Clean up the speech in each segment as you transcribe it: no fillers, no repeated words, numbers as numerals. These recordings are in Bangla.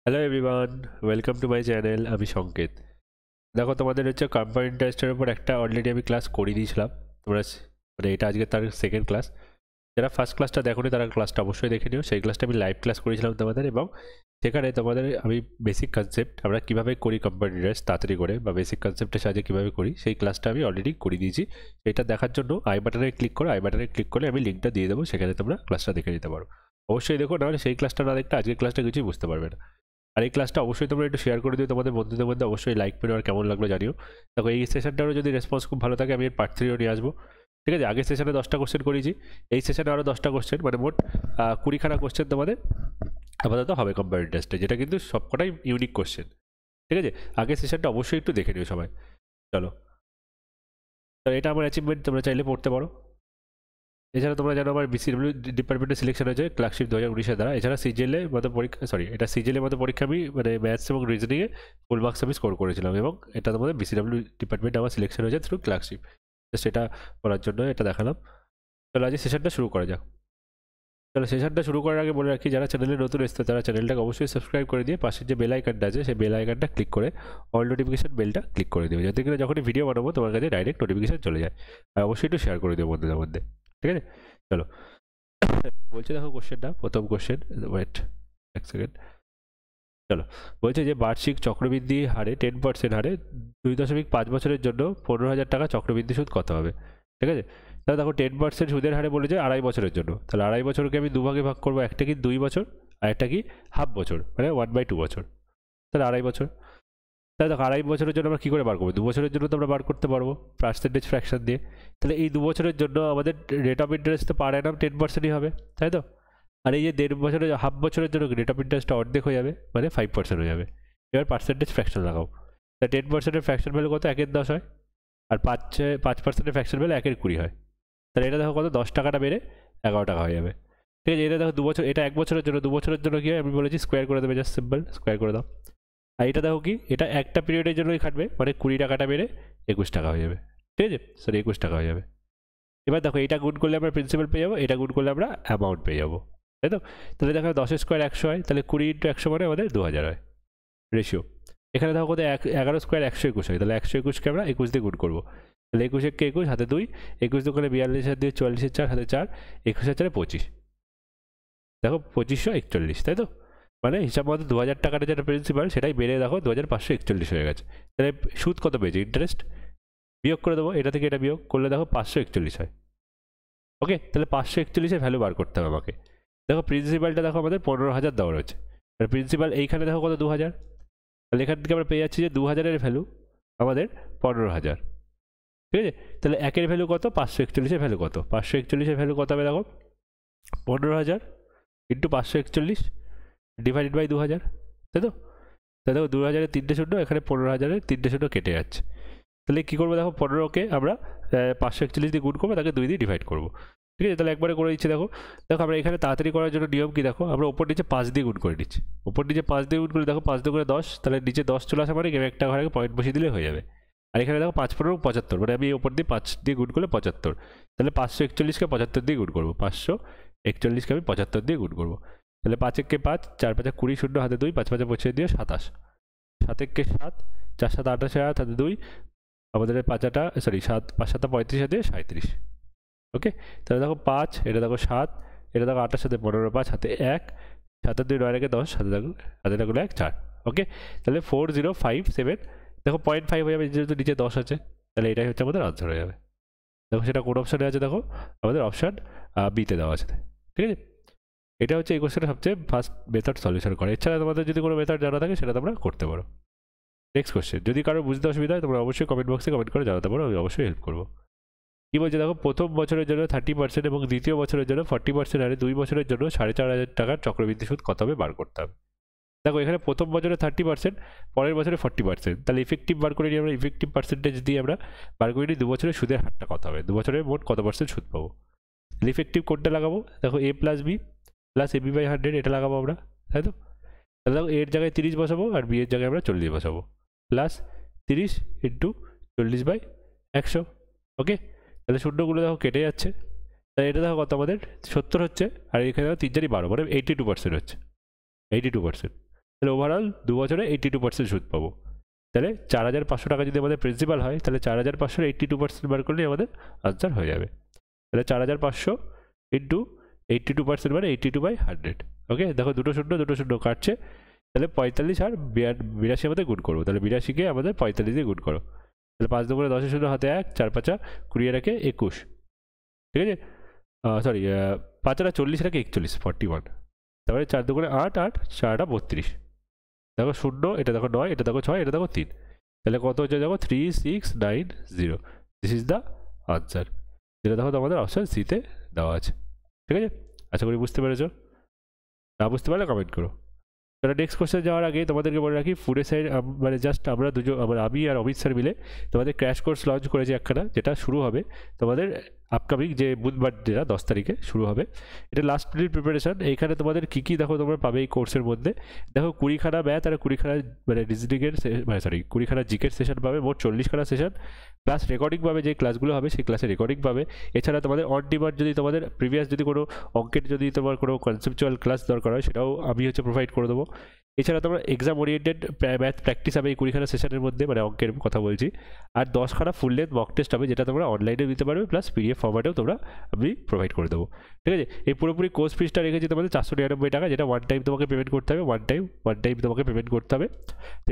Hello everyone, welcome to my channel. আমি সংকেত। দেখো, তোমাদের হচ্ছে কম্পাউন্ড ইন্টারেস্টের উপর একটা অলরেডি আমি ক্লাস করিয়ে দিয়েছিলাম। তোমরা মানে এটা আজকে তার সেকেন্ড ক্লাস। যারা ফার্স্ট ক্লাসটা দেখোনি তারা ক্লাসটা অবশ্যই দেখে নিও। সেই ক্লাসটা আমি লাইভ ক্লাস করেছিলাম তোমাদের, এবং সেখানে তোমাদের আমি বেসিক কনসেপ্ট আমরা কীভাবে করি কম্পাউন্ড ইন্টারেস্ট তাড়াতাড়ি করে, বা বেসিক কনসেপ্টের সাহায্যে কীভাবে করি সেই ক্লাসটা আমি অলরেডি করিয়ে দিয়েছি। সেটা দেখার জন্য আই বাটনে ক্লিক করো। আই বাটনে ক্লিক করলে আমি লিঙ্কটা দিয়ে দেবো, সেখানে তোমরা ক্লাসটা দেখে নিতে পারো। অবশ্যই দেখো, নাহলে সেই ক্লাসটা না দেখলে আজকের ক্লাসটা কিছুই বুঝতে পারবে না। আর এই ক্লাসটা অবশ্যই তোমরা একটু শেয়ার করে দিও তোমাদের বন্ধুদের মধ্যে। অবশ্যই লাইক করো, আর কেমন লাগলো জানিও। দেখো, এই সেশনটারও যদি রেসপন্স খুব ভালো থাকে আমি এর পার্ট 3ও নিয়ে আসবো। ঠিক আছে, আগের সেশনে 10টা কোশ্চেন করেছি, এই সেশনে আরও 10টা কোশ্চেন, মানে মোট 20খানা কোশ্চেন তোমাদের আপাতত হবে কম্পারেটিভ টেস্টে, যেটা কিন্তু সবকটাই ইউনিক কোশ্চেন। ঠিক আছে, আগের সেশনটা অবশ্যই একটু দেখে নিও সবাই। চলো, তো এটা আমার অ্যাচিভমেন্ট, তোমরা চাইলে পড়তে পারো। এছাড়া তোমরা জানো আমার বিসিডব্লিউ ডিপার্টমেন্টে সিলেকশন হয়েছে ক্লার্কশিপ 2019-এর দ্বারা। এছাড়া সিজিএলের মতো পরীক্ষা, এটা সিজিএলের মতো পরীক্ষা আমি মানে ম্যাথস এবং রিজনিংয়ে ফুল মার্কস আমি স্কোর করেছিলাম, এবং এটা তোমাদের বিসিডব্লিউ ডিপার্টমেন্টে আমার সিলেকশন হয়েছে থ্রু ক্লার্কশিপ। সেটা করার জন্য এটা দেখালাম। চলো আজকে সেশনটা শুরু করা যাক। চলো, সেশনটা শুরু করার আগে বলে রাখি, যারা চ্যানেলে নতুন এসছে তারা চ্যানেলটাকে অবশ্যই সাবস্ক্রাইব করে দিয়ে পাশের যে বেল আইকনটা আছে সেই বেল আইকনটা ক্লিক করে অল নোটিফিকেশন বেলটা ক্লিক করে দিও, যাতে করে যখনই ভিডিও বানাবো তোমার কাছে ডাইরেক্ট নোটিফিকেশন চলে যায়। আর অবশ্যই একটু শেয়ার করে দিও বন্ধুদের মধ্যে। ঠিক আছে, চলো বলছে, দেখো কোশ্চেনটা, প্রথম কোশ্চেন, ওয়েট এক সেকেন্ড। চলো, বলছে যে বার্ষিক চক্রবৃদ্ধি হারে 10% হারে 2.5 বছরের জন্য 15,000 টাকা চক্রবৃদ্ধি সুদ কত হবে। ঠিক আছে, তাহলে দেখো 10% সুদের হারে বলেছে 2.5 বছরের জন্য। তাহলে 2.5 বছরকে আমি দুভাগে ভাগ করবো, একটা কি 2 বছর আর একটা কি হাফ বছর, মানে 1/2 বছর। তাহলে 2.5 বছর। তাহলে দেখো 2.5 বছরের জন্য আমরা কী করে বার করবো? 2 বছরের জন্য তো আমরা বার করতে পারবো পার্সেন্টেজ ফ্র্যাকশন দিয়ে। তাহলে এই 2 বছরের জন্য আমাদের রেট অফ ইন্টারেস্ট তো পার অ্যানাম 10%ই হবে, তাই তো? আর এই যে 1.5 বছরের হাফ বছরের জন্য রেট অফ ইন্টারেস্টটা অর্ধেক হয়ে যাবে, মানে 5% হয়ে যাবে। এবার পার্সেন্টেজ ফ্র্যাকশন লাগাও। তা 10%-এর ফ্র্যাকশন ভ্যালু কত? 1/10 হয়। আর 5%-এর ফ্র্যাকশন ভ্যালু 1/20 হয়। তাহলে এটা দেখো কত, 10 টাকাটা বেড়ে 11 টাকা হয়ে যাবে। ঠিক আছে, এটা দেখো 2 বছর, এটা 1 বছরের জন্য। 2 বছরের জন্য কি হয় আমি বলেছি, স্কোয়ার করে দেবে, জাস্ট সিম্পল স্কোয়ার করে দাও। আর এটা দেখো কি, এটা একটা পিরিয়ডের জন্যই খাটবে, মানে 20 টাকাটা বেড়ে 21 টাকা হয়ে যাবে। ঠিক আছে, সরি 21 টাকা হয়ে যাবে। এবার দেখো, এটা গুণ করলে আমরা প্রিন্সিপাল পেয়ে যাবো, এটা গুণ করলে আমরা অ্যামাউন্ট পেয়ে যাবো, তাই তো? তাহলে দেখো 10 স্কোয়ার 100 হয়, তাহলে 20 × 100 মানে আমাদের 2000 হয় রেশিও। এখানে দেখো কত, 11 স্কোয়ার 121 হয়, তাহলে 121কে আমরা 21 দিয়ে গুণ করবো। তাহলে 21 21 হাতে 2, 21 2 42 হাতে 2, 44 4 হাতে 4, 21 4 25। দেখো 2541, তাই তো? মানে হিসাব মতো 2000 টাকাটা যেটা প্রিন্সিপাল সেটাই বেড়ে দেখো 2541 হয়ে গেছে। তাহলে সুদ কত পেয়েছে? ইন্টারেস্ট বিয়োগ করে দেবো, এটা থেকে এটা বিয়োগ করলে দেখো 541 হয়। ওকে, তাহলে 541-এর ভ্যালু বার করতে হবে আমাকে। দেখো প্রিন্সিপালটা দেখো আমাদের 15,000 দেওয়া রয়েছে, আর প্রিন্সিপাল এইখানে দেখো কত, 2000। তাহলে এখান থেকে আমরা পেয়ে যাচ্ছি যে 2000-এর ভ্যালু আমাদের 15,000। ঠিক আছে, তাহলে একের ভ্যালু কত? 541-এর ভ্যালু কত? 541-এর ভ্যালু কত হবে দেখো, 15,000 ইন্টু 541 ডিভাইডেড বাই 2000, তাই তো? তাহলে দেখো 2000-এর 3টে শূন্য, এখানে 15,000-এর 3টে শূন্য কেটে যাচ্ছে। তাহলে কী করবো দেখো, 15কে আমরা 541 দিয়ে গুণ করবো, তাকে 2 দিয়ে ডিভাইড করবো। ঠিক আছে, তাহলে একবারে করে দিচ্ছি। দেখো দেখো আমরা এখানে তাড়াতাড়ি করার জন্য নিয়ম কি দেখো, আমরা ওপর নিচে 5 দিয়ে গুণ করে দিচ্ছি। ওপর নিচে 5 দিয়ে গুণ করে দেখো 5 দিয়ে করে 10, তাহলে নিচে 10 চলে আসা মানে একটা ঘরে পয়েন্ট বসিয়ে দিলে হয়ে যাবে। আর এখানে দেখো 5 15 75, মানে আমি ওপর দিয়ে 5 দিয়ে গুণ করলে 75। তাহলে 541-কে 75 দিয়ে গুণ করবো, 541-কে আমি 75 দিয়ে গুণ করবো। তাহলে 5 1 5, 4 5 20, শূন্য হাতে 2, 5 5 25 দিয়ে 27, 7 1 7, 4 7 28 হাতে 2, আমাদের 5টা সরি 7 5 7 35 দিয়ে 37। ওকে, তাহলে দেখো 5, এটা দেখো 7, এটা দেখো 8-এর সাথে 15, 5 হাতে 1, 7 2 9 রেখে 10, হাতে থাকলো 1 4। ওকে, তাহলে 4057, দেখো 0.5 হয়ে যাবে যেহেতু নিচে 10 আছে। তাহলে এটাই হচ্ছে আমাদের আনসার হয়ে যাবে। দেখো সেটা কোন অপশানে আছে, দেখো আমাদের অপশান বিতে দেওয়া আছে। ঠিক আছে, এটা হচ্ছে এই কোশ্চেনের সবচেয়ে ফার্স্ট মেথড সলিউশন করে। এছাড়া তোমাদের যদি কোনো মেথড জানা থাকে সেটা তোমরা করতে পারো। নেক্সট কোশ্চেন, যদি কারো বুঝতে অসুবিধা হয় তোমরা অবশ্যই কমেন্ট বক্সে কমেন্ট করে জানাতে পারো, আমি অবশ্যই হেল্প করবো। কী বলছে দেখো, প্রথম বছরের জন্য 30% এবং দ্বিতীয় বছরের জন্য 40% হারে 2 বছরের জন্য 4,500 টাকার চক্রবৃদ্ধি সুদ কত হবে বার করতে হবে। দেখো এখানে প্রথম বছরে 30%, পরের বছরে 40%, তাহলে ইফেক্টিভ বার করে নিই আমরা। ইফেক্টিভ পার্সেন্টেজ দিয়ে আমরা বার করে নিই 2 বছরের সুদের হারটা কত হবে, 2 বছরে মোট কত পার্সেন্ট সুদ পাবো। ইফেক্টিভ কোডটা লাগাবো, দেখো a plus b plus a b by 100, এটা লাগাবো আমরা, তাই তো? তাহলে দেখো এর জায়গায় 30 বসাবো আর বি এর জায়গায় আমরা 40 বসাবো, প্লাস 30 ইন্টু 40 বাই 100। ওকে, তাহলে শূন্যগুলো দেখো কেটে যাচ্ছে। তাহলে এটা দেখো কত আমাদের 70 হচ্ছে, আর এখানে দেখো 3 4 12, মানে 82% হচ্ছে, 82%। তাহলে ওভারঅল 2 বছরে 82% সুদ পাবো। তাহলে 4,500 টাকা যদি আমাদের প্রিন্সিপাল হয়, তাহলে 4,500 82% বার করলেই আমাদের আনসার হয়ে যাবে। তাহলে 4,500 ইন্টু 82% মানে 82/100। ওকে, দেখো দুটো শূন্য কাটছে, তাহলে 45 আর 82 আমাদের গুণ করবো। তাহলে 82কে আমাদের 45 দিয়ে গুণ করো। তাহলে 5 দুগুণে 10 শূন্য হাতে 1, 4 5 20 রাখে 21, ঠিক আছে। সরি, 5 আর 40 রাখে 41, 41। তারপরে 4 দুগুণে 8, 8 4 32। দেখো 0, এটা দেখো 9, এটা দেখো 6, এটা দেখো 3। তাহলে কত হচ্ছে দেখো 3690। দিস ইজ দ্য আনসার, যেটা দেখো তোমাদের অপশন সিতে দেওয়া আছে। ঠিক আছে, আশা করি বুঝতে পেরেছো। না বুঝতে পারলে কমেন্ট করো। তাহলে নেক্সট কোশ্চেন যাওয়ার আগে তোমাদেরকে বলে রাখি, ফুডে সাইড মানে জাস্ট আমরা দুজন, আমি আর অমিত স্যার মিলে তোমাদের ক্র্যাশ কোর্স লঞ্চ করেছি একখানা, যেটা শুরু হবে তোমাদের আপকামিং যে বুধবার, যেটা 10 তারিখে শুরু হবে। এটা লাস্ট মিনিট প্রিপারেশন। এইখানে তোমাদের কী কী দেখো তোমরা পাবে এই কোর্সের মধ্যে। দেখো 20খানা ম্যাথ আর 20খানা মানে রিজনিংয়ের মানে 20খানা জিকের সেশন পাবে, মোট 40খানা সেশন। প্লাস রেকর্ডিং পাবে, যে ক্লাসগুলো হবে সেই ক্লাসে রেকর্ডিং পাবে। এছাড়া তোমাদের অন ডিমান্ড যদি তোমাদের প্রিভিয়াস যদি কোনো অঙ্কের যদি তোমার কোনো কনসেপচুয়াল ক্লাস দরকার হয়, সেটাও আমি প্রোভাইড করে দেবো। এছাড়া তোমরা এক্সাম ওরিয়েন্টেড ম্যাথ প্র্যাকটিস হবে এই 20খানা সেশনের মধ্যে, মানে অঙ্কের কথা বলছি। আর 10খানা ফুল লেন্থ মক টেস্ট হবে, যেটা তোমরা অনলাইনে দিতে পারবে, প্লাস পিডিএফ ফরম্যাটেও তোমরা আমি প্রোভাইড করে দেবো। ঠিক আছে, এই পুরোপুরি কোর্স ফিসটা রেখেছি তোমাদের 499 টাকা, যেটা ওয়ান টাইম তোমাকে পেমেন্ট করতে হবে, ওয়ান টাইম তোমাকে পেমেন্ট করতে হবে।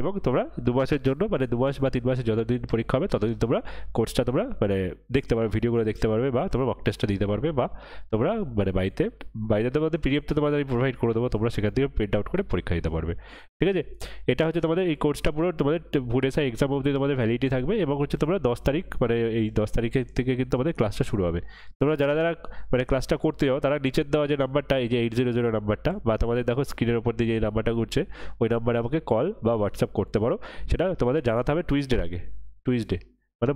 এবং তোমরা 2 মাসের জন্য, মানে 2 মাস বা 3 মাসের যতদিন পরীক্ষা হবে ততদিন তোমরা কোর্সটা তোমরা মানে দেখতে পারবে, ভিডিওগুলো দেখতে পারবে, বা তোমরা মক টেস্টটা দিতে পারবে, বা তোমরা মানে বাড়িতে তোমাদের পিডিএফটা তোমাদের আমি প্রোভাইড করে দেবো, তোমরা সেখান থেকে প্রিন্ট আউট করে পরীক্ষা দিতে পারবে। ঠিক আছে, এটা হচ্ছে তোমাদের এই কোর্সটা পুরো তোমাদের ভুডেসা এক্সাম অবধি তোমাদের ভ্যালিডিটি থাকবে। এবং হচ্ছে তোমরা 10 তারিখ মানে এই 10 তারিখের থেকে কিন্তু আমাদের ক্লাসটা শুরু হবে। তোমরা যারা মানে ক্লাসটা করতে যাও, তারা নিচের দেওয়া যে নাম্বারটা, এই যে 800 নাম্বারটা, বা তোমাদের দেখো স্ক্রিনের উপর দিয়ে যে নাম্বারটা ঘুরছে, ওই নাম্বারে আমাকে কল বা হোয়াটসঅ্যাপ করতে পারো। সেটা তোমাদের জানাতে হবে টুইসডের আগে, মানে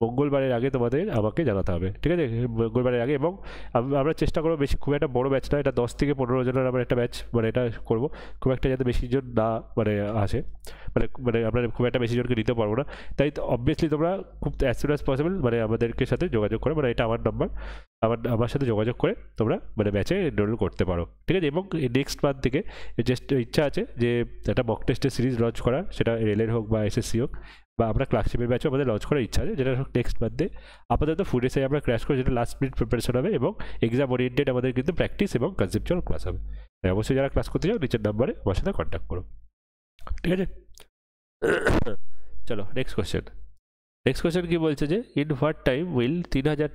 মঙ্গলবারের আগে তোমাদের আমাকে জানাতে হবে। ঠিক আছে, মঙ্গলবারের আগে। এবং আমরা চেষ্টা করবো বেশি, খুব একটা বড় ব্যাচ না, এটা 10 থেকে 15 জনের আমরা একটা ব্যাচ মানে এটা করবো, খুব একটা যাতে বেশি জন না মানে আসে, মানে আমরা খুব একটা বেশি জনকে নিতে পারবো না। তাই অবভিয়াসলি তোমরা খুব অ্যাজ সুন অ্যাজ পসিবল মানে আমাদেরকে সাথে যোগাযোগ করে, মানে এটা আমার নাম্বার, আমার সাথে যোগাযোগ করে তোমরা মানে ব্যাচে এনরোল করতে পারো। ঠিক আছে, এবং নেক্সট মান্থ থেকে জাস্ট ইচ্ছা আছে যে একটা মক টেস্টের সিরিজ লঞ্চ করা, সেটা রেলের হোক বা এসএসসি হোক, বা আমরা ক্লার্কশিপের ব্যাচও আমাদের লঞ্চ করার ইচ্ছা আছে, যেটা নেক্সট মান্থে। আপাতত ফুড এসে আমরা ক্র্যাশ করে, যেটা লাস্ট মিনিট প্রিপারেশন হবে, এবং এক্সাম ওরিয়েন্টেড আমাদের কিন্তু প্র্যাকটিস এবং কনসেপচুয়াল ক্লাস হবে। তাই অবশ্যই যারা ক্লাস করতে চাও নিচের নাম্বারে আমার সাথে কন্ট্যাক্ট করো। ঠিক আছে, চলো নেক্সট কোয়েশ্চেন কি বলছে যে ইন হোয়াট টাইম উইল 3000,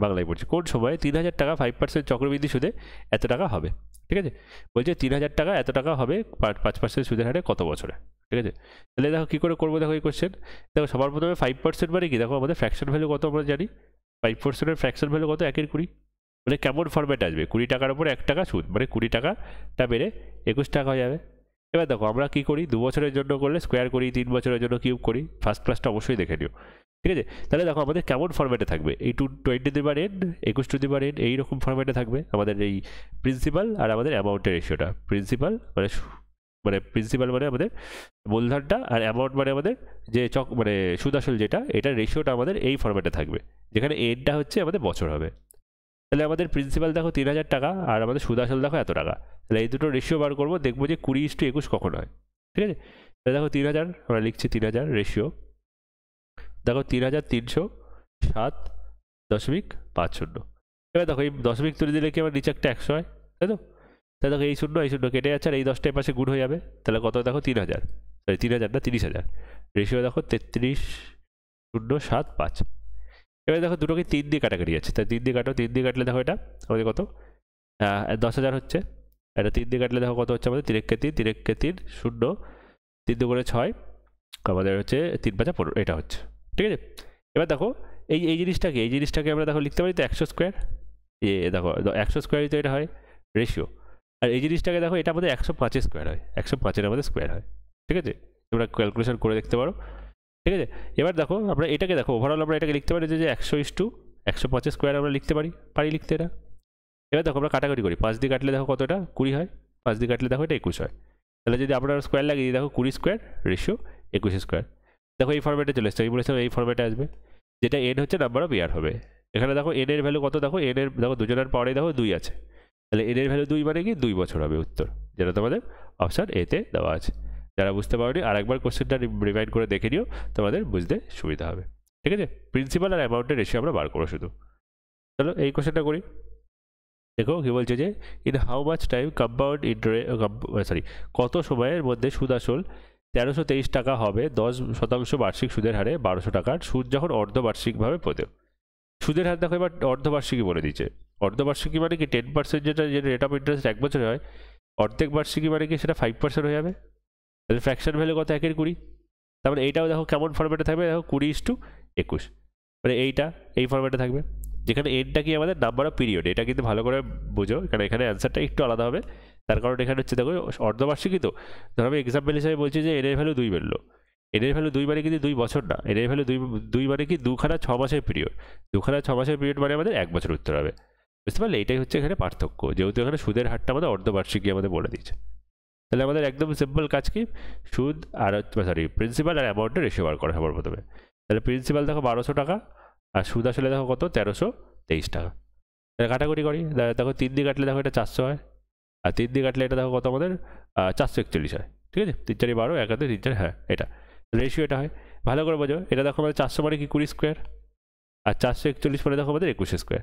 বাংলায় পড়ছি, কোন সময় 3000 টাকা 5% চক্রবৃদ্ধি সুদে এত টাকা হবে। ঠিক আছে, বলছে 3000 টাকা এত টাকা হবে 5% সুদের হারে কত বছরে। ঠিক আছে, তাহলে দেখো কী করে করবো। দেখো এই কোয়েশ্চেন, দেখো সবার প্রথমে 5% মানে কি, দেখো আমাদের ফ্র্যাকশন ভ্যালু কত আমরা জানি, 5%-এর ফ্র্যাকশন ভ্যালু কত, 1/20। মানে কেমন ফরম্যাট আসবে, 20 টাকার উপর 1 টাকা সুদ, মানে 20 টাকাটা বেড়ে 21 টাকা হয়ে যাবে। এবার দেখো আমরা কী করি, 2 বছরের জন্য করলে স্কোয়ার করি, 3 বছরের জন্য কিউব করি। ফার্স্ট ক্লাসটা অবশ্যই দেখে নিও। ঠিক আছে, তাহলে দেখো আমাদের কেমন ফরম্যাটে থাকবে, এই 20^n 21^n এইরকম ফরম্যাটে থাকবে আমাদের এই প্রিন্সিপাল আর আমাদের অ্যামাউন্টের রেশিওটা। প্রিন্সিপাল মানে আমাদের মূলধনটা, আর অ্যামাউন্ট মানে আমাদের যে মানে সুদ আসল যেটা, এটার রেশিওটা আমাদের এই ফরম্যাটে থাকবে, যেখানে এনটা হচ্ছে আমাদের বছর হবে। তাহলে আমাদের প্রিন্সিপাল দেখো 3000 টাকা, আর আমাদের সুদ আসল দেখো এত টাকা। তাহলে এই দুটো রেশিও বার করবো, দেখবো যে 20:21 কখন হয়। ঠিক আছে, তাহলে দেখো 3000 আমরা লিখছি, 3000 রেশিও দেখো 3307.50। এবার দেখো এই দশমিক তুলে দিলে কি আমার নিচে একটা 100 হয়, তাই তো। তাহলে দেখো এই শূন্য কেটে যাচ্ছে, আর এই 10টার পাশে গুণ হয়ে যাবে। তাহলে কত দেখো 3000, 3000 না 30,000, রেশিও দেখো 3307.5। এবার দেখো দুটোকে 3 দিয়ে কাটাকাটি যাচ্ছে, তাই 3 দিয়ে কাটো, 3 দিয়ে কাটলে দেখো এটা আমাদের কত 10,000 হচ্ছে। এটা 3 দিয়ে কাটলে দেখো কত হচ্ছে আমাদের 3 শূন্য, 3 দুগুণে 6, আমাদের হচ্ছে 3×5 15, এটা হচ্ছে। ঠিক আছে, এবার দেখো এই জিনিসটাকে আমরা দেখো লিখতে পারি তো 100 স্কোয়ার। দেখো 100 স্কোয়ারই তো এটা হয় রেশিও। আর এই জিনিসটাকে দেখো এটা আমাদের 105 স্কোয়ার হয়, 105 আমাদের স্কোয়ার হয়। ঠিক আছে, তোমরা ক্যালকুলেশন করে দেখতে পারো। ঠিক আছে, এবার দেখো আমরা এটাকে দেখো ওভারঅল আমরা এটাকে লিখতে পারি যে 100:105 স্কোয়ার আমরা লিখতে পারি লিখতে এটা। এবার দেখো আমরা কাটাকাটি করি, 5 দিয়ে কাটলে দেখো কত, এটা 20 হয়, 5 দিয়ে কাটলে দেখো এটা 21 হয়। তাহলে যদি আমরা স্কোয়ার লাগিয়ে দিই, দেখো 20 স্কোয়ার রেশিও 21 স্কোয়ার। দেখো এই ফরম্যাটে চলে এসছে, আমি বলেছিলাম এই ফরম্যাটে আসবে, যেটা এন হচ্ছে নাম্বার অফ ইয়ার হবে। এখানে দেখো এন এর ভ্যালু কত, দেখো এন এর দেখো দুজনের পাওয়ারে দেখো 2 আছে, তাহলে এর ভ্যালু 2 মানে কি 2 বছর হবে উত্তর, যেটা তোমাদের অপশান এতে দেওয়া আছে। যারা বুঝতে পারোনি আরেকবার কোশ্চেনটা রিমাইন্ড করে দেখে নিও, তোমাদের বুঝতে সুবিধা হবে। ঠিক আছে, প্রিন্সিপাল আর অ্যামাউন্টের রেশিও আমরা বার করবো শুধু। চলো এই কোশ্চেনটা করি। দেখো কি বলছে যে in how much time compound interest কত সময়ের মধ্যে সুদ আসল 1323 টাকা হবে 10% বার্ষিক সুদের হারে 1200 টাকার সুদ যখন অর্ধবার্ষিকভাবে পেতে। সুদের হার দেখো এবার অর্ধবার্ষিকী বলে দিচ্ছে। অর্ধবার্ষিকী মানে কি 10% যেটা রেট অফ ইন্টারেস্ট 1 বছরে হয়, অর্ধেক বার্ষিকী মানে কি সেটা 5% হয়ে যাবে। তাহলে ফ্র্যাকশন ভ্যালু কত 1/20। তারপরে এইটাও দেখো কেমন ফরম্যাটে থাকবে, দেখো 20:21, মানে এইটা এই ফরম্যাটে থাকবে, যেখানে এনটা কি আমাদের নাম্বার অফ পিরিয়ড। এটা কিন্তু ভালো করে বুঝো, কারণ এখানে অ্যান্সারটা একটু আলাদা হবে। তার কারণ এখানে হচ্ছে দেখো অর্ধবার্ষিকী, তো ধরো আমি এক্সাম্পল হিসাবে বলছি যে এনের ভ্যালু 2 বেরলো, এনের ভ্যালু 2 মানে কিন্তু 2 বছর না, এনের ভ্যালু 2 মানে কি 2খানা 6 মাসের পিরিয়ড, 2খানা 6 মাসের পিরিয়ড মানে আমাদের 1 বছর উত্তর হবে। বুঝতে পারলে, এটাই হচ্ছে এখানে পার্থক্য, যেহেতু এখানে সুদের হারটা আমাদের অর্ধবার্ষিকী আমাদের বলে দিচ্ছে। তাহলে আমাদের একদম সিম্পল কাজ কি, সুদ আর প্রিন্সিপাল আর অ্যামাউন্টের রেশিও বার করা সবার প্রথমে। তাহলে প্রিন্সিপাল দেখো 1200 টাকা আর সুদ আসলে দেখো কত 1323 টাকা। তাহলে কাটাকুটি করি, দেখো 3 দিয়ে কাটলে দেখো এটা 400 হয়, আর 3 দিয়ে কাটলে এটা দেখো কত আমাদের 441 হয়। ঠিক আছে, 3 4 12, 1 হাতে 3 4, হ্যাঁ এটা রেশিও এটা হয়। ভালো করে বোঝো, এটা দেখো আমাদের 400 মানে কি 20 স্কোয়ার, আর 441 মানে দেখো আমাদের 21 স্কোয়ার।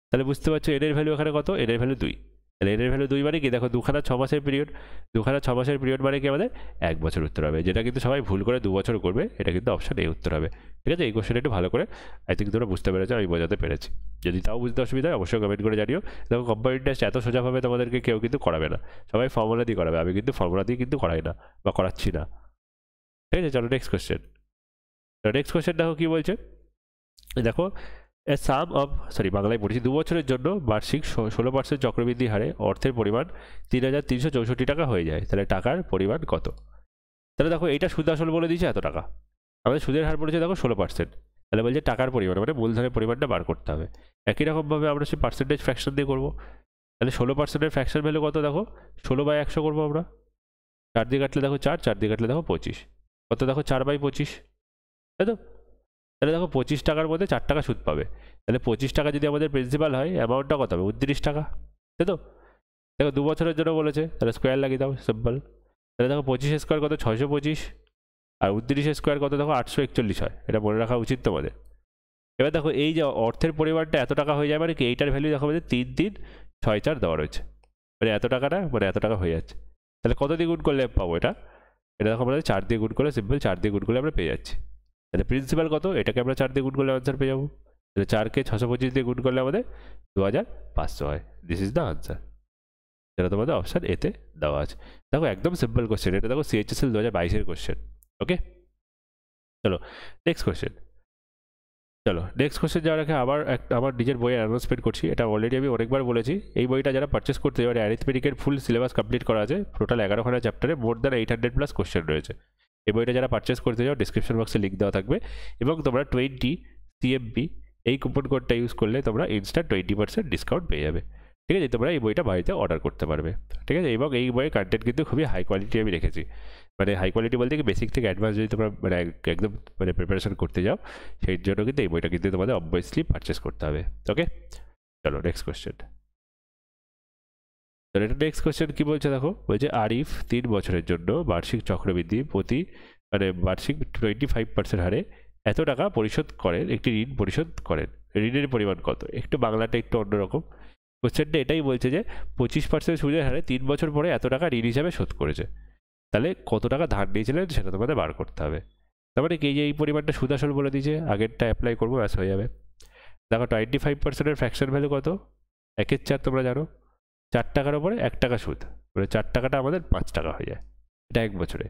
তাহলে বুঝতে পারছো এর ভ্যালু এখানে কত, এর ভ্যালু 2। তাহলে এর ভ্যালু 2 মানে কি দেখো 2খানা 6 মাসের পিরিয়ড, 2খানা 6 মাসের পিরিয়ড মানে কি আমাদের 1 বছর উত্তর হবে, যেটা কিন্তু সবাই ভুল করে 2 বছর করবে, এটা কিন্তু অপশন এ উত্তর হবে। ঠিক আছে, এই কোশ্চেনটা একটু ভালো করে আই থিঙ্ক তোমরা বুঝতে পেরেছো, আমি বোঝাতে পেরেছি। যদি তাও বুঝতে অসুবিধা হয় অবশ্যই কমেন্ট করে জানিও। দেখো কম্পাউন্ড ইন্টারেস্ট এত সোজাভাবে তোমাদেরকে কেউ কিন্তু করাবে না, সবাই ফর্মুলা দিয়ে করাবে, আমি কিন্তু ফর্মুলা দিয়ে কিন্তু করাই না বা করাচ্ছি না। ঠিক আছে, চলো নেক্সট কোশ্চেন। নেক্সট কোশ্চেন দেখো কি বলছে, দেখো এ সাম অফ বাংলায় পড়েছি 2 বছরের জন্য বার্ষিক 16% চক্রবৃদ্ধি হারে অর্থের পরিমাণ 3364 টাকা হয়ে যায়, তাহলে টাকার পরিমাণ কত। তাহলে দেখো এইটা সুদ আসল বলে দিয়েছে এত টাকা, আমাদের সুদের হার পড়েছে দেখো 16%, তাহলে বলছে টাকার পরিমাণ মানে মূলধনের পরিমাণটা বার করতে হবে। একই রকমভাবে আমরা সেই পার্সেন্টেজ ফ্র্যাকশন দিয়ে করবো। তাহলে 16%-এর ফ্র্যাকশন ভ্যালু কত দেখো 16/100 করবো আমরা, 4 দিয়ে কাটলে দেখো 4, 4 দিয়ে কাটলে দেখো 25, কত দেখো 4/25, তাই তো। তাহলে দেখো 25 টাকার মধ্যে 4 টাকা সুদ পাবে, তাহলে 25 টাকা যদি আমাদের প্রিন্সিপাল হয় অ্যামাউন্টটা কত হবে 29 টাকা, তাই তো। দেখো 2 বছরের জন্য বলেছে, তাহলে স্কোয়ার লাগিয়ে দাও সিম্পল। তাহলে দেখো 25 স্কোয়ার কত 625, আর 29 স্কোয়ার কত দেখো 841 হয়, এটা মনে রাখা উচিত তোমাদের। এবার দেখো এই যে অর্থের পরিমাণটা এত টাকা হয়ে যায় মানে কি এইটার ভ্যালু দেখো আমাদের 3364 দেওয়া রয়েছে, মানে এত টাকাটা মানে এত টাকা হয়ে যাচ্ছে। তাহলে কত দিয়ে গুণ করলে পাবো এটা, এটা দেখো আমাদের 4 দিয়ে গুণ করলে সিম্পল 4 দিয়ে গুণ করলে আমরা পেয়ে যাচ্ছি। তাহলে প্রিন্সিপাল কত, এটাকে আমরা 4 দিয়ে গুণ করলে আনসার পেয়ে যাবো। তাহলে 4কে 625 দিয়ে গুণ করলে আমাদের 2500 হয়। দিস ইজ দ্য আনসার, যেটা তোমাদের অপশান এতে দেওয়া আছে। দেখো একদম সিম্পল কোশ্চেন, এটা দেখো CHSL 2022-এর কোশ্চেন। ওকে, চলো নেক্সট কোশ্চেন। চলো নেক্সট কোশ্চেন যাওয়ার আগে আবার আমার নিজের বইয়ের অ্যানাউন্সমেন্ট করছি, এটা অলরেডি আমি অনেকবার বলেছি। এই বইটা যারা পারচেস করতে যাবে, অ্যারিথমেটিকের ফুল সিলেবাস কমপ্লিট করা আছে, টোটাল 11খানা চ্যাপ্টারে মোর দ্যান 800+ কোশ্চেন রয়েছে। এই বইটা যারা পারচেস করতে যাও ডিসক্রিপশন বক্সে লিঙ্ক দেওয়া থাকবে, এবং তোমরা 20 CMP এই কুপন কোডটা ইউজ করলে তোমরা ইনস্ট্যান্ট 20% ডিসকাউন্ট পেয়ে যাবে। ঠিক আছে, তোমরা এই বইটা বাড়িতে অর্ডার করতে পারবে। ঠিক আছে, এবং এই বইয়ের কন্টেন্ট কিন্তু খুবই হাই কোয়ালিটি আমি রেখেছি, মানে হাই কোয়ালিটি বলতে কি বেসিক থেকে অ্যাডভান্স যদি তোমরা মানে একদম মানে প্রিপারেশন করতে যাও, সেই জন্য কিন্তু এই বইটা কিন্তু তোমাদের অবভিয়াসলি পারচেস করতে হবে। ওকে, চলো নেক্সট কোয়েশ্চেন। তো এটা নেক্সট কোয়েশ্চেন কি বলছে দেখো, বলছে আরিফ 3 বছরের জন্য বার্ষিক চক্রবৃদ্ধি প্রতি মানে বার্ষিক 25% হারে এত টাকা পরিশোধ করেন, একটি ঋণ পরিশোধ করেন, ঋণের পরিমাণ কত। একটু বাংলাটা একটু অন্যরকম, কোয়েশ্চেনটা এটাই বলছে যে 25% সুদের হারে 3 বছর পরে এত টাকা ঋণ হিসাবে শোধ করেছে, তাহলে কত টাকা ধার নিয়েছিলেন সেটা তোমাদের বার করতে হবে। তার মানে কি এই পরিমাণটা সুদ আসল বলে দিয়েছে, আগেরটা অ্যাপ্লাই করবো ব্যাস হয়ে যাবে। দেখো 25%-এর ফ্র্যাকশন ভ্যালু কত, 1/4 তোমরা জানো, 4 টাকার উপরে 1 টাকা সুদ, মানে 4 টাকাটা আমাদের 5 টাকা হয়ে যায়, এটা 1 বছরে।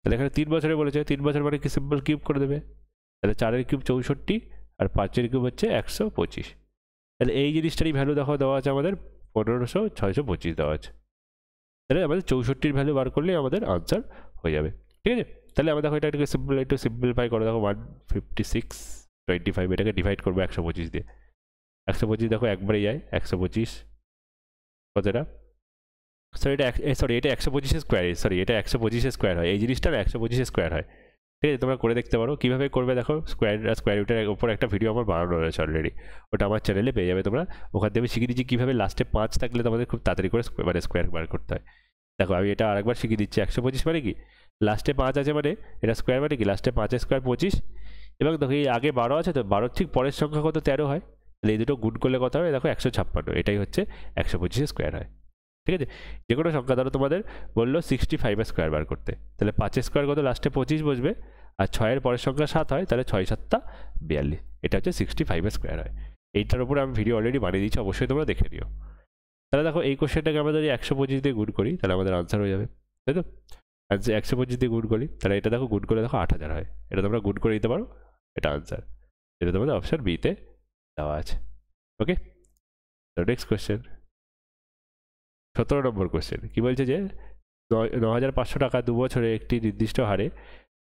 তাহলে এখানে 3 বছরে বলেছে, 3 বছর মানে কি সিম্পল কিউব করে দেবে, তাহলে 4-এর কিউব 64 আর 5-এর কিউব হচ্ছে 125। তাহলে এই জিনিসটারই ভ্যালু দেখো দেওয়া আছে আমাদের 1500 দেওয়া আছে, তাহলে আমাদের 64-র ভ্যালু বার করলেই আমাদের আনসার হয়ে যাবে। ঠিক আছে, তাহলে আমরা দেখো এটা একটু সিম্পলিফাই করে দেখো 156.25 এটাকে ডিভাইড করবো 125 দিয়ে, 125 দেখো একবারেই যায় 125 কতটা, এটা 125 স্কোয়ার, এটা 125 স্কোয়ার হয়, এই জিনিসটা 125 স্কোয়ার হয়। ঠিক আছে, তোমরা করে দেখতে পারো কীভাবে করবে। দেখো স্কোয়ার রুটের উপর একটা ভিডিও আমার বানানো রয়েছে অলরেডি, ওটা আমার চ্যানেলে পেয়ে যাবে তোমরা। ওখান থেকে আমি শিখিয়ে দিচ্ছি কীভাবে লাস্টে 5 থাকলে তোমাদের খুব তাড়াতাড়ি করে স্কোয়ার বার করতে হয়। দেখো আমি এটা আরেকবার শিখিয়ে দিচ্ছি। 125 মানে কি, লাস্টে 5 আছে মানে এটা স্কোয়ার মানে কি, লাস্টে 5 স্কোয়ার 25, এবং দেখো এই আগে 12 আছে, তো 12 ঠিক পরের সংখ্যা কত 13 হয়, তাহলে এই দুটো গুণ করলে কত হবে, দেখো 156, এটাই হচ্ছে 125 স্কোয়ার হয়। ঠিক আছে, যে কোনো সংখ্যা ধরো তোমাদের বললো 65 স্কোয়ার বার করতে, তাহলে 5 স্কোয়ার কত, লাস্টে 25 বসবে, আর 6-এর পরের সংখ্যা 7 হয়, তাহলে 6 7 42, এটা হচ্ছে 65 স্কোয়ার হয়। এইটার উপরে আমি ভিডিও অলরেডি বানিয়ে দিচ্ছি, অবশ্যই তোমরা দেখে নিও। তাহলে দেখো এই কোশ্চেনটাকে আমরা যদি 125 দিয়ে গুণ করি তাহলে আমাদের আনসার হয়ে যাবে, তাই তো। আনসার 125 দিয়ে গুণ করি, তাহলে এটা দেখো গুণ করে দেখো 8000 হয়, এটা তোমরা গুণ করে দিতে পারো, এটা আনসার, এটা তোমাদের অপশন বিতে দেওয়া আছে। ওকে, তো নেক্সট কোশ্চেন 17 নম্বর কোশ্চেন কি বলছে যে 9500 টাকা 2 বছরে একটি নির্দিষ্ট হারে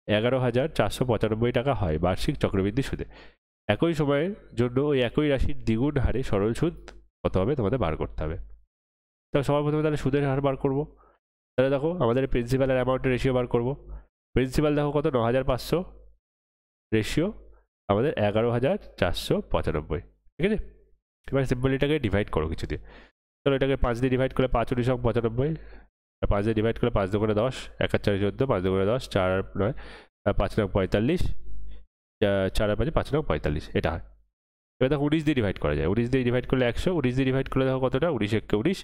11495 টাকা হয় বার্ষিক চক্রবৃদ্ধি সুদে। একই সময়ের জন্য ওই একই রাশির দ্বিগুণ হারে সরল সুদ কত হবে তোমাদের বার করতে হবে। তো সবার প্রথমে তাহলে সুদের হার বার করবো। তাহলে দেখো আমাদের প্রিন্সিপালের অ্যামাউন্টের রেশিও বার করবো। প্রিন্সিপাল দেখো কত 9500, রেশিও আমাদের 11495, ঠিক আছে। এবার সিম্পল এটাকে ডিভাইড করো কিছু দিয়ে। চলো এটাকে 5 দিয়ে ডিভাইড করে 5 × 95, 5 দিয়ে ডিভাইড করে 5 2 10, 1 4 14, 5 2 10, 4 9, 5 9 45, 4 5 5 9 45, এটা হয়। এবার দেখো 19 দিয়ে ডিভাইড করা যায়, 19 দিয়ে ডিভাইড করলে 100, 19 দিয়ে ডিভাইড করলে দেখো কতটা, 19 1 19,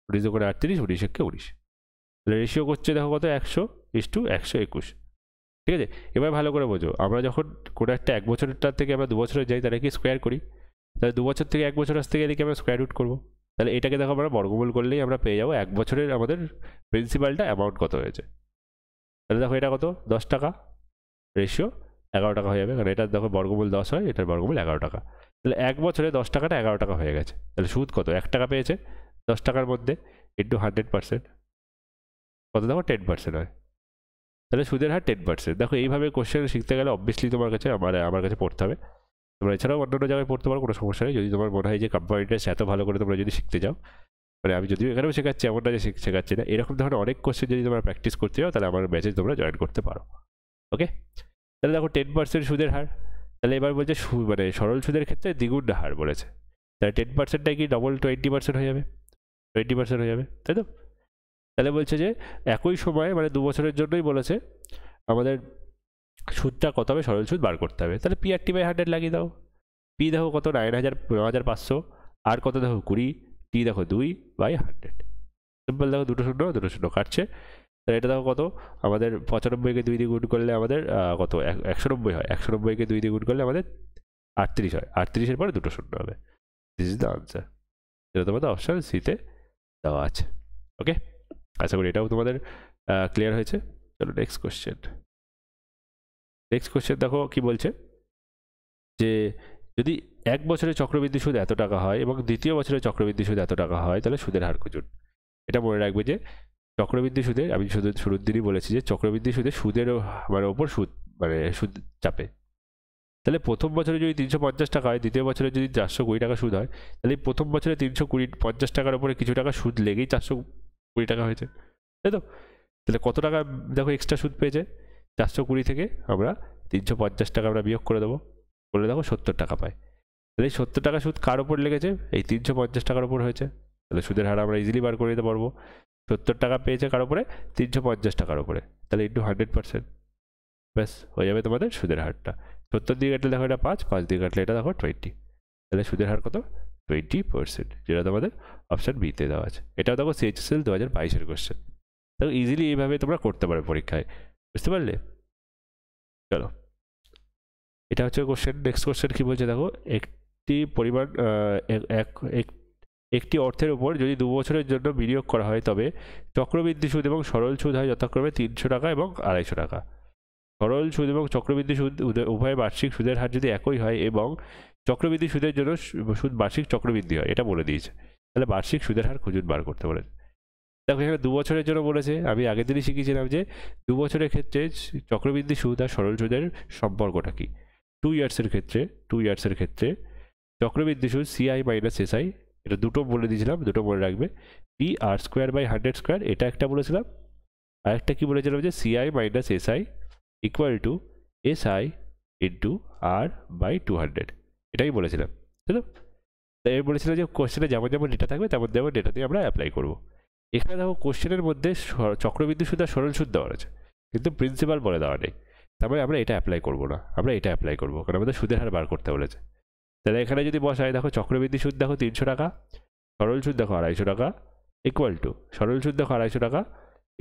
19 2 38, 19 1 19, তাহলে রেশিও করছে দেখো কত 100:121, ঠিক আছে। এবার ভালো করে বোঝো, আমরা যখন কোনো একটা 1 বছরেরটার থেকে আমরা 2 বছরে যাই তাহলে কি স্কোয়ার করি, তাহলে 2 বছর থেকে 1 বছর আসতে গেলে কি আমরা স্কোয়ার রুট করবো। তাহলে এটাকে দেখো আমরা বর্গমূল করলেই আমরা পেয়ে যাবো 1 বছরের আমাদের প্রিন্সিপালটা অ্যামাউন্ট কত হয়েছে। তাহলে দেখো এটা কত 10 টাকা, রেশিও 11 টাকা হয়ে যাবে, কারণ এটা দেখো বর্গমূল 10 হয়, এটার বর্গমূল 11 টাকা। তাহলে 1 বছরে 10 টাকাটা 11 টাকা হয়ে গেছে। তাহলে সুদ কত, 1 টাকা পেয়েছে 10 টাকার মধ্যে ইন্টু 100%, কত দেখো 10% হয়, তাহলে সুদের হার 10%। দেখো এইভাবে কোশ্চেন শিখতে গেলে অবভিয়াসলি তোমার কাছে আমার কাছে পড়তে হবে। তোমরা এছাড়াও অন্যান্য জায়গায় পড়তে পারো, কোনো সমস্যা নেই। যদি তোমার মনে হয় যে কম্পাউন্ড ইন্টারেস্ট এত ভালো করে তোমরা যদি শিখতে যাও, মানে আমি যদিও এখানেও শেখাচ্ছি, এমন না যে শেখাচ্ছি না, এরকম ধরনের অনেক কোশ্চেন যদি তোমরা প্র্যাকটিস করতে যাও তাহলে আমার ব্যাচে তোমরা জয়েন করতে পারো। ওকে, তাহলে দেখো 10% সুদের হার, তাহলে এবার বলছে মানে সরল সুদের ক্ষেত্রে দ্বিগুণ হার বলেছে, তাহলে 10%টাই কি ডবল 20% হয়ে যাবে, 20% হয়ে যাবে, তাই তো। তাহলে বলছে যে একই সময়ে মানে 2 বছরের জন্যই বলেছে আমাদের সুদটা কত হবে, সরল সুদ বার করতে হবে। তাহলে PRT/100 লাগিয়ে দাও। পি দেখো কত 9500, আর কত দেখো 20, টি দেখো 2/100, সিম্পল দেখো 2 0 2 0 কাটছে। তাহলে এটা দেখো কত আমাদের 95কে 2 দিয়ে গুণ করলে আমাদের কত 190 হয়, 190কে 2 দিয়ে গুণ করলে আমাদের 38 হয়, 38-এর পরে 2 0 হবে। দিস ইজ দ্য আনসার, এটা তোমাদের অপশন সিতে দেওয়া আছে। ওকে, আশা করি এটাও তোমাদের ক্লিয়ার হয়েছে। চলো নেক্সট কোশ্চেন। নেক্সট কোশ্চেন দেখো কি বলছে যে যদি 1 বছরের চক্রবৃদ্ধি সুদ এত টাকা হয় এবং দ্বিতীয় বছরের চক্রবৃদ্ধি সুদ এত টাকা হয় তাহলে সুদের হার খুঁজুন। এটা মনে রাখবে যে চক্রবৃদ্ধি সুদের, আমি শুরুর দিনই বলেছি যে চক্রবৃদ্ধি সুদের মানে ওপর সুদ মানে সুদ চাপে। তাহলে প্রথম বছরে যদি 350 টাকা হয়, দ্বিতীয় বছরে যদি 420 টাকা সুদ হয়, তাহলে প্রথম বছরে 350 টাকার উপরে কিছু টাকা সুদ লেগেই 420 টাকা হয়েছে, তাই তো। তাহলে কত টাকা দেখো এক্সট্রা সুদ পেয়েছে, 420 থেকে আমরা 350 টাকা আমরা বিয়োগ করে দেবো, বলে দেখো 70 টাকা পায়। তাহলে এই 70 টাকা সুদ কার ওপর লেগেছে, এই 350 টাকার ওপর হয়েছে। তাহলে সুদের হার আমরা ইজিলি বার করে দিতে পারবো। 70 টাকা পেয়েছে কার উপরে, 350 টাকার উপরে, তাহলে ইন্টু 100%, ব্যাস হয়ে যাবে তোমাদের সুদের হারটা। 70 দিয়ে কাটলে দেখো এটা 5 দিয়ে কাটলে এটা দেখো 20, তাহলে সুদের হার কত 20%, যেটা তোমাদের অপশান বিতে দেওয়া আছে। এটাও দেখো CHSL 2022-এর কোশ্চেন। দেখো ইজিলি এইভাবে তোমরা করতে পারো পরীক্ষায়, বুঝতে পারলে। চলো এটা হচ্ছে কোশ্চেন। নেক্সট কোশ্চেন কি বলছে দেখো, একটি পরিমাণ একটি অর্থের উপর যদি 2 বছরের জন্য বিনিয়োগ করা হয় তবে চক্রবৃদ্ধি সুদ এবং সরল সুদ হয় যথাক্রমে 300 টাকা এবং 250 টাকা। সরল সুদ এবং চক্রবৃদ্ধি সুদ উভয় বার্ষিক সুদের হার যদি একই হয় এবং চক্রবৃদ্ধি সুদের জন্য সুদ বার্ষিক চক্রবৃদ্ধি হয়, এটা বলে দিয়েছে। তাহলে বার্ষিক সুদের হার খুঁজুন বার করতে বলেছে। দেখো এখানে 2 বছরের জন্য বলেছে, আমি আগের দিনই শিখিয়েছিলাম যে 2 বছরের ক্ষেত্রে চক্রবৃদ্ধি সুদ আর সরল সুদের সম্পর্কটা কি। 2 ইয়ার্সের ক্ষেত্রে চক্রবৃদ্ধি সুদ CI-SI, এটা দুটো বলে দিয়েছিলাম, দুটো মনে রাখবে। PR²/100², এটা একটা বলেছিলাম, আর একটা কি বলেছিলাম যে CI-SI equal to SI into r by 200, এটাই বলেছিলাম, তাই তো? তাই আমি বলেছিলাম যে কোশ্চেনে যেমন যেমন ডেটা থাকবে তেমন তেমন ডেটা দিয়ে আমরা অ্যাপ্লাই করবো। এখানে দেখো কোশ্চেনের মধ্যে চক্রবৃদ্ধি সুদ আর সরল সুদ দেওয়া আছে, কিন্তু প্রিন্সিপাল বলে দেওয়া নেই। তারপরে আমরা এটা অ্যাপ্লাই করবো না, আমরা এটা অ্যাপ্লাই করবো, কারণ আমাদের সুদের হার বার করতে বলেছে। তাহলে এখানে যদি বসাই, দেখো চক্রবৃদ্ধি সুদ দেখো 300 টাকা, সরল সুদ দেখো 250 টাকা, ইকুয়াল টু সরল সুদ দেখো 250 টাকা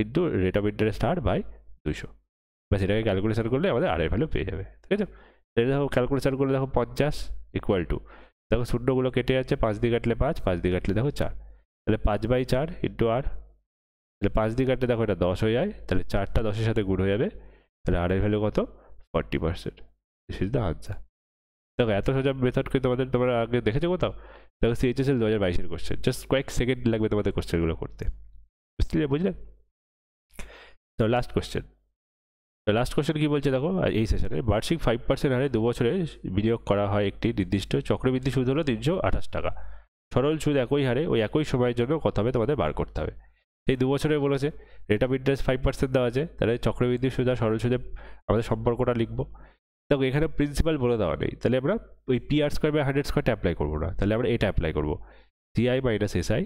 into rate of interest r by 200। ব্যাস এটাকে ক্যালকুলেশন করলে আমাদের আর এর ভ্যালু পেয়ে যাবে, ঠিক আছে? তাহলে দেখো ক্যালকুলেশন করলে দেখো 50 ইকুয়াল টু, দেখো শূন্যগুলো কেটে যাচ্ছে, 5 দিয়ে কাটলে 5, 5 দিয়ে কাটলে দেখো 4, তাহলে 5/4 ইন্টু আর, তাহলে 5 দিয়ে কাটলে দেখো এটা 10 হয়ে যায়, তাহলে 4টা 10-এর সাথে গুণ হয়ে যাবে, তাহলে আর এর ভ্যালু কত? 40%। This is the answer. দেখো এত সোজা মেথড কিন্তু তোমরা আগে দেখেছো কোথাও? দেখো CHSL 2022-এর কোশ্চেন, জাস্ট কয়েক সেকেন্ড লাগবে তোমাদের কোশ্চেনগুলো করতে, বুঝলে? তো লাস্ট কোশ্চেন, লাস্ট কোশ্চেন কি বলছে দেখো, এই সেশনে বার্ষিক 5% হারে 2 বছরে বিনিয়োগ করা হয় একটি নির্দিষ্ট চক্রবৃদ্ধি সুদ হলো 328 টাকা, সরল সুদ একই হারে ওই একই সময়ের জন্য কত হবে তোমাদের বার করতে হবে। এই 2 বছরে বলেছে, রেট অফ ইন্টারেস্ট 5% দেওয়া আছে, তাহলে চক্রবৃদ্ধি সুদ আর সরল সুদে আমাদের সম্পর্কটা লিখবো। দেখো এখানে প্রিন্সিপাল বলে দেওয়া নেই, তাহলে আমরা ওই PR²/100² অ্যাপ্লাই করবো না, তাহলে আমরা এটা অ্যাপ্লাই করবো, CI minus SI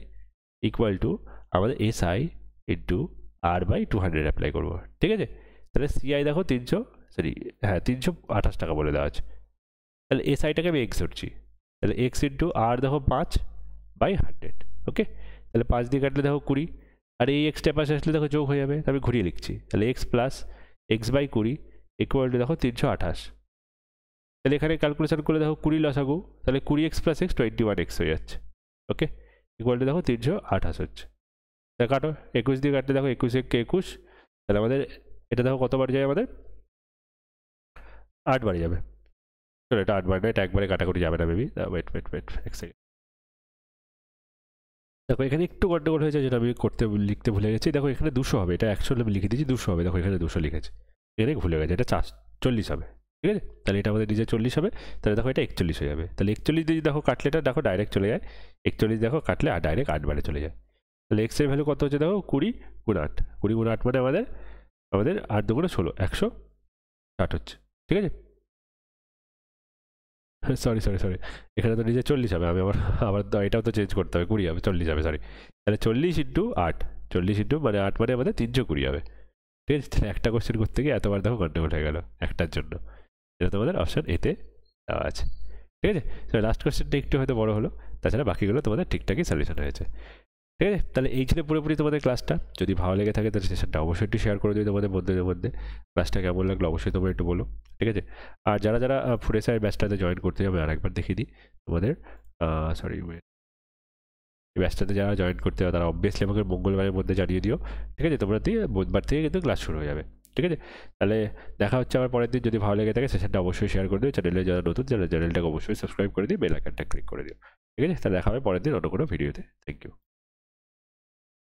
equal to আমাদের SI into r by 200 apply করবো, ঠিক আছে? তাহলে CI দেখো 328 টাকা বলে দেওয়া আছে, তাহলে SIটাকে আমি এক্স ধরছি, তাহলে এক্স ইন্টু আর দেখো 5/100, ওকে? তাহলে 5 দিয়ে কাটলে দেখো 20, আর এই এক্সটা পাশে আসলে দেখো যোগ হয়ে যাবে, আমি ঘুরিয়ে লিখছি, তাহলে x plus x/20 equal to দেখো 328। তাহলে এখানে ক্যালকুলেশন করলে দেখো 20 লসাগু, তাহলে 20x + x 21x হয়ে যাচ্ছে, ওকে? ইকুয়াল টু দেখো 328 হচ্ছে। তাহলে কাটো, 21 দিয়ে কাটলে দেখো 21 তাহলে আমাদের এটা দেখো কতবার যায়, আমাদের 8 বার যাবে। চলো এটা 8 বার না, এটা একবারে কাটাকুটি যাবে না মেবি, ওয়েট এক সেকেন্ড। দেখো এখানে একটু গন্ডগোল হয়েছে, যেটা আমি লিখতে ভুলে গেছি। দেখো এখানে 200 হবে, এটা অ্যাকচুয়ালি আমি লিখে দিয়েছি 200 হবে, দেখো এখানে 200 লিখেছে, এখানে ভুলে গেছে, এটা 40 হবে, ঠিক আছে? তাহলে এটা আমাদের নিজে 40 হবে, তাহলে দেখো এটা 41 হয়ে যাবে। তাহলে 41 দিয়ে দেখো কাটলে এটা দেখো ডাইরেক্ট চলে যায়, 41 দেখো কাটলে আর ডাইরেক্ট 8 বারে চলে যায়। তাহলে এক্স এর ভ্যালু কত হচ্ছে দেখো 20 গুণ 8, 20 গুণ 8 মানে আমাদের 8 দুগুণে 16, 160 হচ্ছে, ঠিক আছে? সরি, এখানে তো নিজে 40 হবে, আমি আবার এটাও তো চেঞ্জ করতে হবে, 20 হবে, 40 হবে, সরি। তাহলে 40 ইন্টু 8, 40 ইন্টু মানে 8 মানে আমাদের 320 হবে, ঠিক আছে? তাহলে একটা কোশ্চেন করতে গিয়ে এতবার দেখো গন্ডগোল হয়ে গেল একটার জন্য, যেটা তোমাদের অপশন এতে দেওয়া আছে, ঠিক আছে? তো লাস্ট কোশ্চেনটা একটু হয়তো বড় হলো, তাছাড়া বাকিগুলো তোমাদের ঠিকঠাকই সলিউশন হয়েছে, ঠিক আছে? তাহলে এই ছিল পুরোপুরি তোমাদের ক্লাসটা। যদি ভালো লেগে থাকে তাহলে সেশনটা অবশ্যই একটু শেয়ার করে দিও তোমাদের বন্ধুদের মধ্যে। ক্লাসটা কেমন লাগলো অবশ্যই তোমরা একটু বলো, ঠিক আছে? আর যারা ফ্রেশার ব্যাচটাতে জয়েন করতে যাবে আরেকবার দেখিয়ে দিই তোমাদের, সরি এই ব্যাচটাতে যারা জয়েন করতে হবে তারা অবভিয়াসলি আমাকে মঙ্গলবারের মধ্যে জানিয়ে দিও, ঠিক আছে? তোমরা দিয়ে বুধবার থেকে কিন্তু ক্লাস শুরু হয়ে যাবে, ঠিক আছে? তাহলে দেখা হচ্ছে আবার পরের দিন। যদি ভালো লেগে থাকে সেশনটা অবশ্যই শেয়ার করে দিও, চ্যানেলে যারা নতুন চ্যানেলটাকে অবশ্যই সাবস্ক্রাইব করে দিও, বেল আইকনটা ক্লিক করে দিও, ঠিক আছে? তাহলে দেখা হবে পরের দিন অন্য কোনো ভিডিওতে। Thank you.